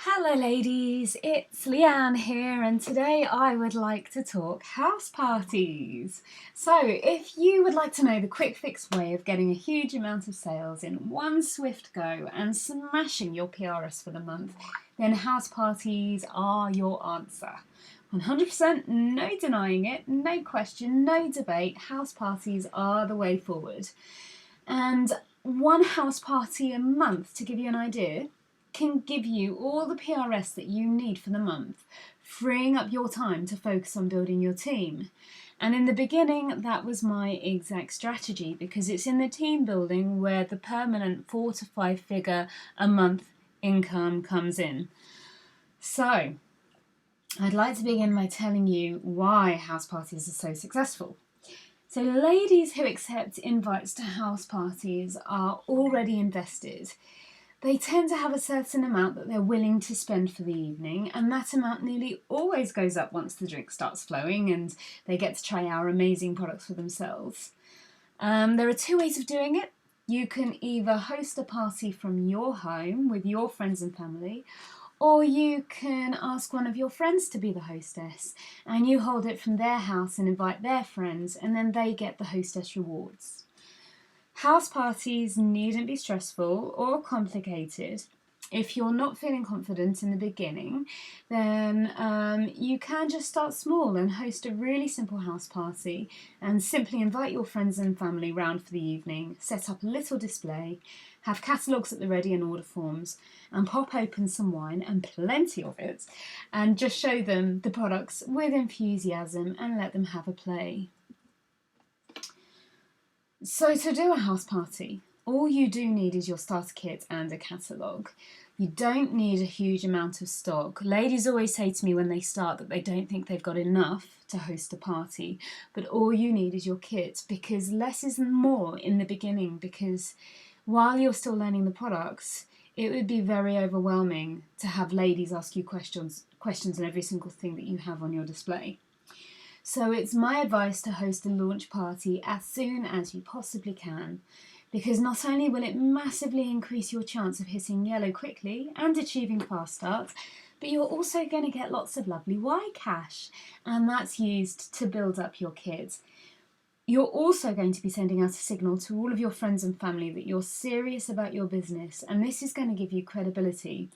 Hello ladies, it's Lianne here and today I would like to talk house parties. So if you would like to know the quick fix way of getting a huge amount of sales in one swift go and smashing your PRS for the month, then house parties are your answer. 100% no denying it, no question, no debate, house parties are the way forward. And one house party a month, to give you an idea, can give you all the PRS that you need for the month, freeing up your time to focus on building your team. And in the beginning, that was my exact strategy, because it's in the team building where the permanent 4 to 5 figure a month income comes in. So I'd like to begin by telling you why house parties are so successful. So ladies who accept invites to house parties are already invested. They tend to have a certain amount that they're willing to spend for the evening, and that amount nearly always goes up once the drink starts flowing and they get to try our amazing products for themselves. There are two ways of doing it. You can either host a party from your home with your friends and family, or you can ask one of your friends to be the hostess, and you hold it from their house and invite their friends, and then they get the hostess rewards. House parties needn't be stressful or complicated. If you're not feeling confident in the beginning, then you can just start small and host a really simple house party and simply invite your friends and family round for the evening, set up a little display, have catalogues at the ready and order forms, and pop open some wine, and plenty of it, and just show them the products with enthusiasm and let them have a play. So to do a house party, all you do need is your starter kit and a catalogue. You don't need a huge amount of stock. Ladies always say to me when they start that they don't think they've got enough to host a party, but all you need is your kit, because less is more in the beginning, because while you're still learning the products, it would be very overwhelming to have ladies ask you questions on every single thing that you have on your display. So it's my advice to host a launch party as soon as you possibly can, because not only will it massively increase your chance of hitting yellow quickly and achieving fast starts, but you're also going to get lots of lovely Y cash, and that's used to build up your kit. You're also going to be sending out a signal to all of your friends and family that you're serious about your business, and this is going to give you credibility,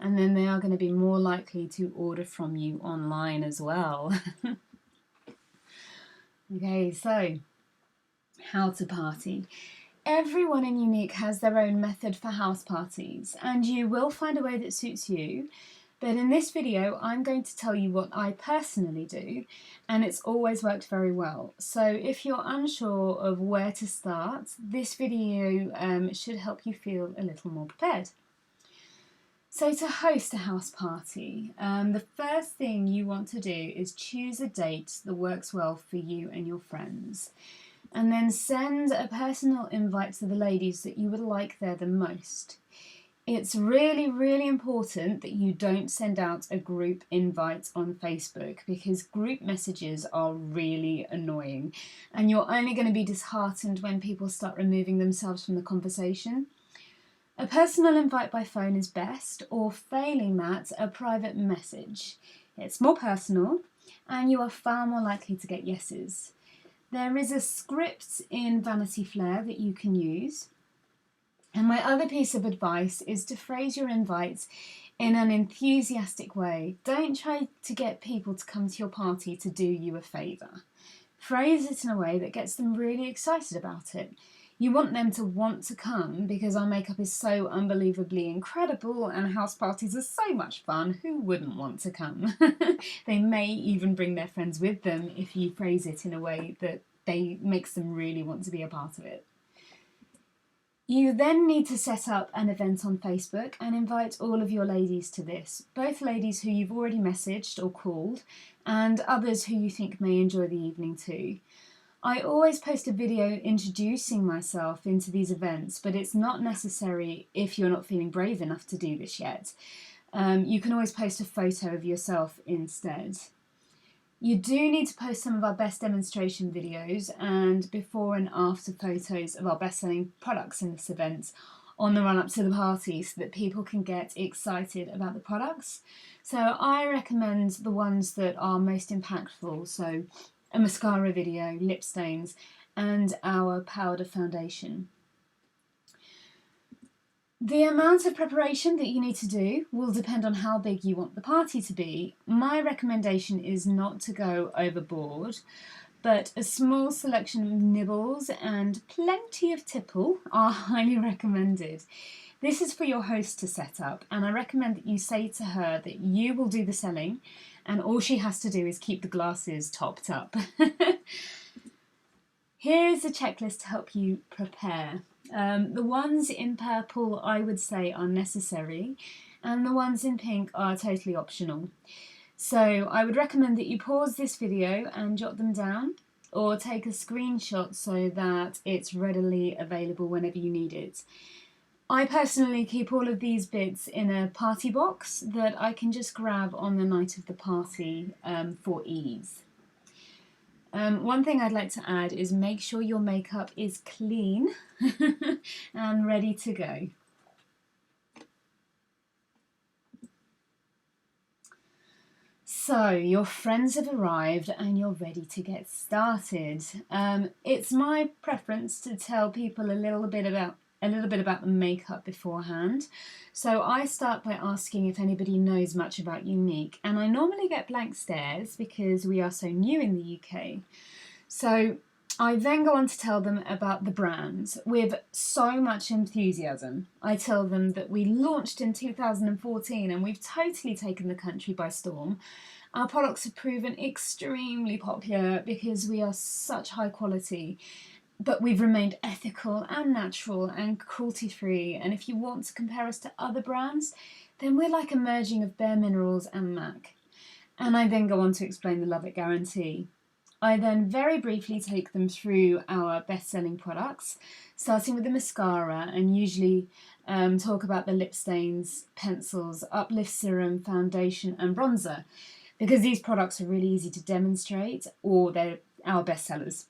and then they are going to be more likely to order from you online as well. Okay, so how to party. Everyone in Younique has their own method for house parties, and you will find a way that suits you. But in this video, I'm going to tell you what I personally do, and it's always worked very well. So if you're unsure of where to start, this video should help you feel a little more prepared. So to host a house party, the first thing you want to do is choose a date that works well for you and your friends, and then send a personal invite to the ladies that you would like there the most. It's really, really important that you don't send out a group invite on Facebook, because group messages are really annoying, and you're only going to be disheartened when people start removing themselves from the conversation. A personal invite by phone is best, or failing that, a private message. It's more personal, and you are far more likely to get yeses. There is a script in Vanity Flair that you can use. And my other piece of advice is to phrase your invites in an enthusiastic way. Don't try to get people to come to your party to do you a favour. Phrase it in a way that gets them really excited about it. You want them to want to come, because our makeup is so unbelievably incredible and house parties are so much fun. Who wouldn't want to come? They may even bring their friends with them if you phrase it in a way that makes them really want to be a part of it. You then need to set up an event on Facebook and invite all of your ladies to this, both ladies who you've already messaged or called, and others who you think may enjoy the evening too. I always post a video introducing myself into these events, but it's not necessary if you're not feeling brave enough to do this yet. You can always post a photo of yourself instead. You do need to post some of our best demonstration videos and before and after photos of our best-selling products in this event on the run up to the party so that people can get excited about the products. So I recommend the ones that are most impactful, so a mascara video, lip stains, and our powder foundation. The amount of preparation that you need to do will depend on how big you want the party to be. My recommendation is not to go overboard, but a small selection of nibbles and plenty of tipple are highly recommended. This is for your host to set up, and I recommend that you say to her that you will do the selling and all she has to do is keep the glasses topped up. Here is a checklist to help you prepare. The ones in purple I would say are necessary, and the ones in pink are totally optional. So I would recommend that you pause this video and jot them down, or take a screenshot so that it's readily available whenever you need it. I personally keep all of these bits in a party box that I can just grab on the night of the party for ease. One thing I'd like to add is make sure your makeup is clean and ready to go. So your friends have arrived and you're ready to get started. It's my preference to tell people a little bit about the makeup beforehand. So I start by asking if anybody knows much about Younique, and I normally get blank stares because we are so new in the UK. So I then go on to tell them about the brand with so much enthusiasm. I tell them that we launched in 2014 and we've totally taken the country by storm. Our products have proven extremely popular because we are such high quality, but we've remained ethical and natural and cruelty-free. And if you want to compare us to other brands, then we're like a merging of Bare Minerals and MAC. And I then go on to explain the Love It guarantee. I then very briefly take them through our best-selling products, starting with the mascara, and usually talk about the lip stains, pencils, uplift serum, foundation and bronzer, because these products are really easy to demonstrate, or they're our best sellers.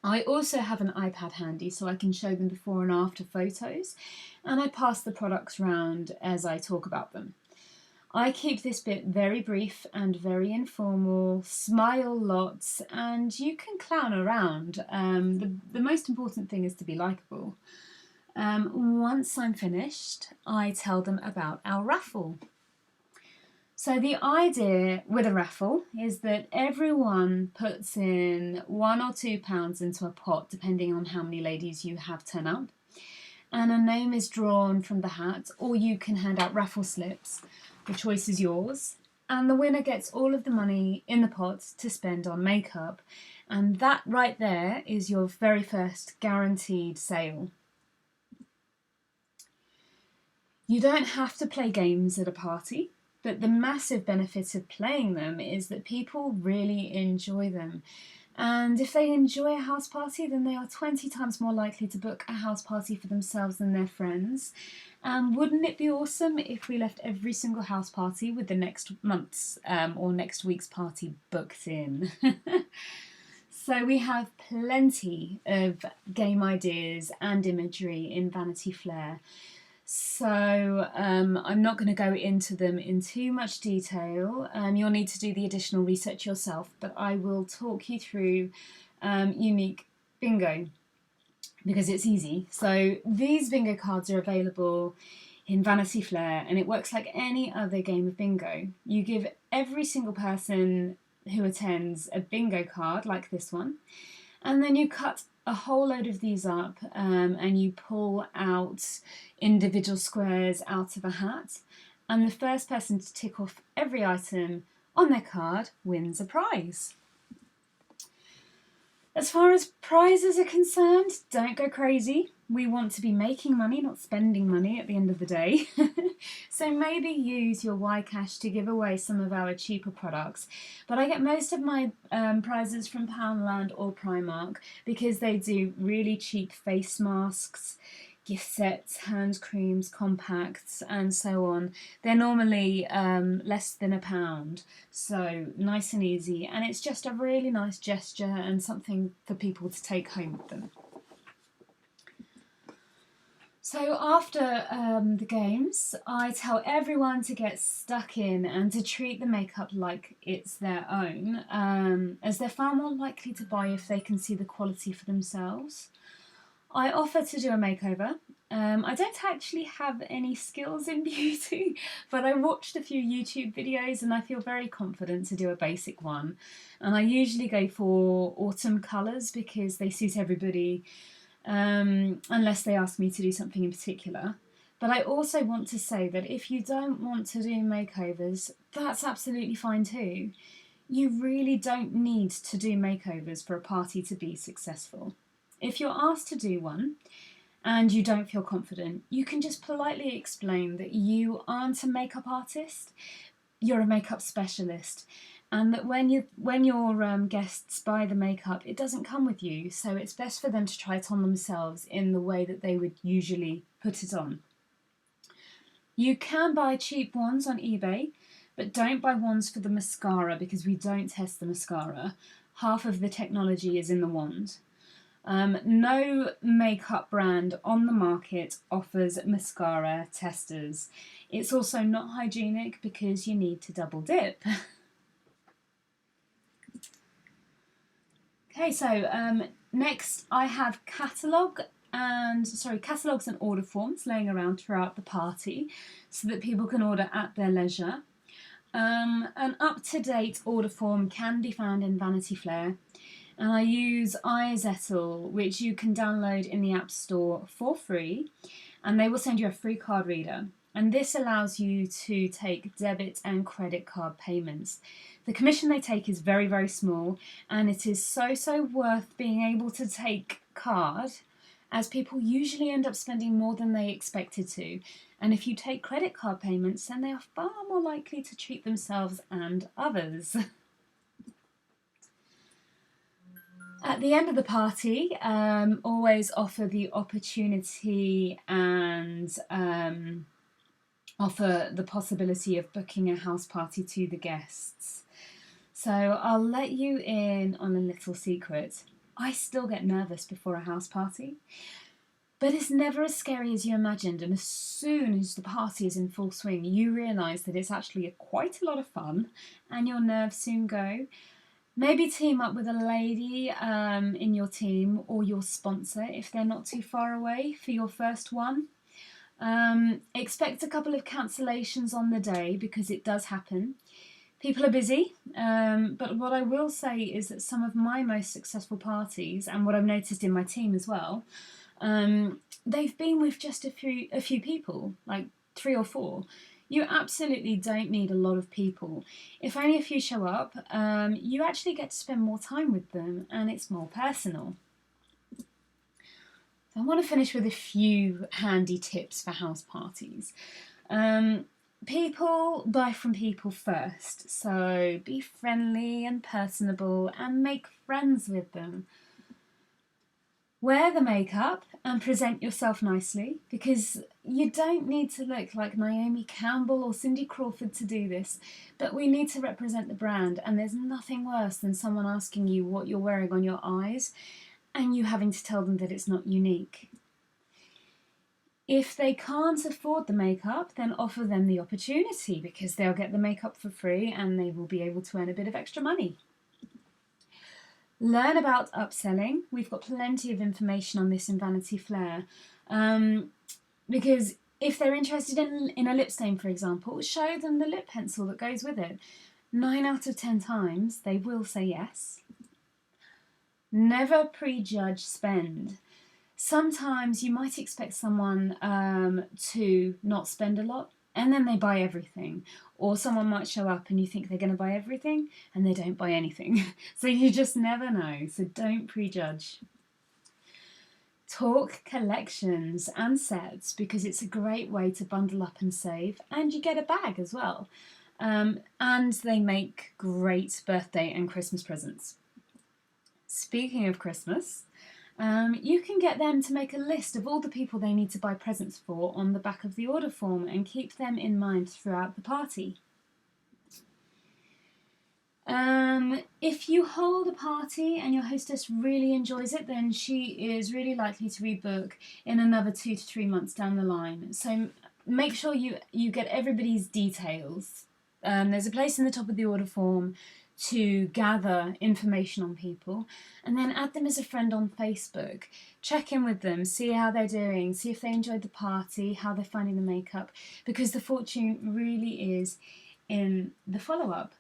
I also have an iPad handy so I can show them before and after photos, and I pass the products round as I talk about them. I keep this bit very brief and very informal, smile lots, and you can clown around. The most important thing is to be likeable. Once I'm finished, I tell them about our raffle. So the idea with a raffle is that everyone puts in £1 or £2 into a pot, depending on how many ladies you have turn up, and a name is drawn from the hat, or you can hand out raffle slips. The choice is yours, and the winner gets all of the money in the pot to spend on makeup, and that right there is your very first guaranteed sale. You don't have to play games at a party, but the massive benefit of playing them is that people really enjoy them. And if they enjoy a house party, then they are 20 times more likely to book a house party for themselves than their friends. And wouldn't it be awesome if we left every single house party with the next month's or next week's party booked in? So we have plenty of game ideas and imagery in Vanity Flair. So I'm not going to go into them in too much detail. You'll need to do the additional research yourself, but I will talk you through Younique Bingo because it's easy. So these bingo cards are available in Vanity Flair, and it works like any other game of bingo. You give every single person who attends a bingo card like this one, and then you cut a whole load of these up and you pull out individual squares out of a hat, and the first person to tick off every item on their card wins a prize. As far as prizes are concerned, don't go crazy. We want to be making money, not spending money at the end of the day. So maybe use your YCash to give away some of our cheaper products. But I get most of my prizes from Poundland or Primark because they do really cheap face masks, gift sets, hand creams, compacts, and so on. They're normally less than £1, so nice and easy, and it's just a really nice gesture and something for people to take home with them. So after the games, I tell everyone to get stuck in and to treat the makeup like it's their own, as they're far more likely to buy if they can see the quality for themselves. I offer to do a makeover. I don't actually have any skills in beauty, but I watched a few YouTube videos and I feel very confident to do a basic one. And I usually go for autumn colours because they suit everybody, unless they ask me to do something in particular. But I also want to say that if you don't want to do makeovers, that's absolutely fine too. You really don't need to do makeovers for a party to be successful. If you're asked to do one and you don't feel confident, you can just politely explain that you aren't a makeup artist, you're a makeup specialist, and that when your guests buy the makeup, it doesn't come with you, so it's best for them to try it on themselves in the way that they would usually put it on. You can buy cheap ones on eBay, but don't buy ones for the mascara because we don't test the mascara. Half of the technology is in the wand. No makeup brand on the market offers mascara testers. It's also not hygienic because you need to double dip. Okay, so next I have catalogues and order forms laying around throughout the party so that people can order at their leisure. An up-to-date order form can be found in Vanity Flair. And I use iZettle, which you can download in the App Store for free, and they will send you a free card reader. And this allows you to take debit and credit card payments. The commission they take is very, very small, and it is so worth being able to take card, as people usually end up spending more than they expected to. And if you take credit card payments, then they are far more likely to treat themselves and others. At the end of the party, always offer the opportunity and offer the possibility of booking a house party to the guests. So I'll let you in on a little secret. I still get nervous before a house party, but it's never as scary as you imagined, and as soon as the party is in full swing, you realise that it's actually quite a lot of fun and your nerves soon go. Maybe team up with a lady in your team or your sponsor if they're not too far away for your first one. Expect a couple of cancellations on the day because it does happen. People are busy, but what I will say is that some of my most successful parties, and what I've noticed in my team as well, they've been with just a few people, like 3 or 4. You absolutely don't need a lot of people. If only a few show up, you actually get to spend more time with them and it's more personal. So I want to finish with a few handy tips for house parties. People buy from people first, so be friendly and personable and make friends with them. Wear the makeup and present yourself nicely, because you don't need to look like Naomi Campbell or Cindy Crawford to do this, but we need to represent the brand, and there's nothing worse than someone asking you what you're wearing on your eyes and you having to tell them that it's not unique. If they can't afford the makeup, then offer them the opportunity, because they'll get the makeup for free and they will be able to earn a bit of extra money. Learn about upselling. We've got plenty of information on this in Vanity Flair. Because if they're interested in a lip stain, for example, show them the lip pencil that goes with it. 9 out of 10 times they will say yes. Never prejudge spend. Sometimes you might expect someone to not spend a lot, and then they buy everything. Or someone might show up and you think they're going to buy everything and they don't buy anything. So you just never know. So don't prejudge. Talk collections and sets, because it's a great way to bundle up and save, and you get a bag as well. And they make great birthday and Christmas presents. Speaking of Christmas, you can get them to make a list of all the people they need to buy presents for on the back of the order form and keep them in mind throughout the party. If you hold a party and your hostess really enjoys it, then she is really likely to rebook in another 2 to 3 months down the line. So make sure you get everybody's details. There's a place in the top of the order form to gather information on people, and then add them as a friend on Facebook. Check in with them, see how they're doing, see if they enjoyed the party, how they're finding the makeup, because the fortune really is in the follow-up.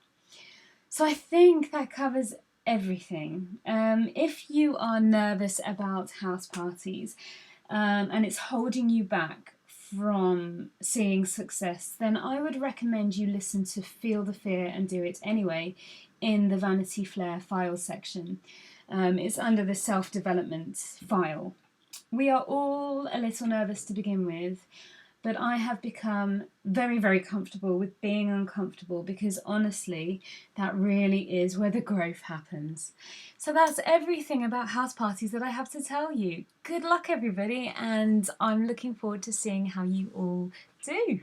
So I think that covers everything. If you are nervous about house parties and it's holding you back from seeing success, then I would recommend you listen to Feel the Fear and Do It Anyway in the Vanity Flair file section. It's under the self-development file. We are all a little nervous to begin with, but I have become very, very comfortable with being uncomfortable, because honestly, that really is where the growth happens. So that's everything about house parties that I have to tell you. Good luck, everybody, and I'm looking forward to seeing how you all do.